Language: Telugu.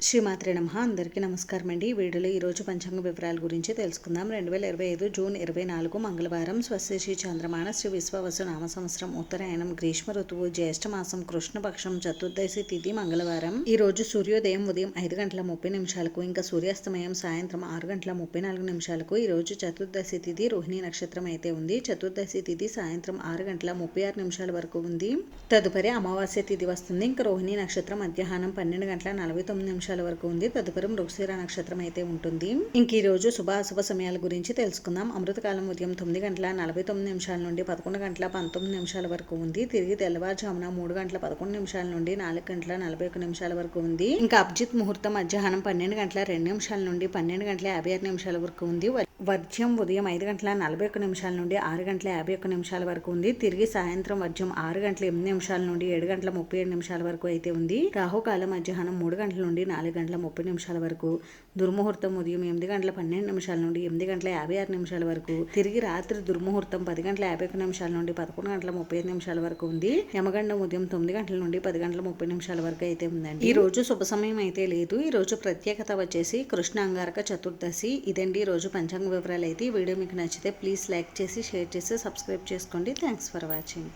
శ్రీమాత్రే నమః. అందరికీ నమస్కారం అండి. ఈ వీడియోలో ఈరోజు పంచాంగ వివరాల గురించి తెలుసుకుందాం. 2025 జూన్ 24 మంగళవారం. స్వస్తి చంద్రమాన శ్రీ విశ్వవసు నామ సంవత్సరం ఉత్తరాయణం గ్రీష్మ ఋతువు జ్యేష్ఠ మాసం కృష్ణపక్షం చతుర్దశి తిథి మంగళవారం. ఈ రోజు సూర్యోదయం ఉదయం 5:30 ఇంకా సూర్యాస్తమయం సాయంత్రం 6:34 ఈ రోజు చతుర్దశి తిథి రోహిణి నక్షత్రం అయితే ఉంది. చతుర్దశి తిథి సాయంత్రం 6:36 వరకు ఉంది. తదుపరి అమావాస్య తిథి వస్తుంది. ఇంకా రోహిణి నక్షత్రం మధ్యాహ్నం 12:49 వరకు ఉంది. తదుపరి మృగశిర నక్షత్రం అయితే ఉంటుంది. ఇంక ఈ రోజు శుభాశుభ సమయాల గురించి తెలుసుకుందాం. అమృతకాలం ఉదయం 9:49 నుండి 11:19 వరకు ఉంది. తిరిగి తెల్లవారుజామున 3:11 నుండి 4:41 వరకు ఉంది. ఇంకా అభిజిత్ ముహూర్తం మధ్యాహ్నం 12:02 నుండి 12:56 వరకు ఉంది. వర్జ్యం ఉదయం 5:41 నుండి 6:51 వరకు ఉంది. తిరిగి సాయంత్రం వర్జ్యం 6:08 నుండి 7:37 వరకు అయితే ఉంది. రాహుకాలం మధ్యాహ్నం 3 గంటల నుండి 4:30 వరకు. దుర్ముహూర్తం ఉదయం 8:12 నుండి 8:56 వరకు. తిరిగి రాత్రి దుర్ముహూర్తం 10:51 నుండి 11:35 వరకు ఉంది. యమగండం ఉదయం 9 గంటల నుండి 10:30 వరకు అయితే ఉందండి. ఈ రోజు శుభ సమయం అయితే లేదు. ఈ రోజు ప్రత్యేకత వచ్చేసి కృష్ణ అంగారక చతుర్దశి. ఇదండి ఈ రోజు పంచాంగ వివరాలు అయితే. ఈ వీడియో మీకు నచ్చితే ప్లీజ్ లైక్ చేసి షేర్ చేసి సబ్స్క్రైబ్ చేసుకోండి. Thanks for watching.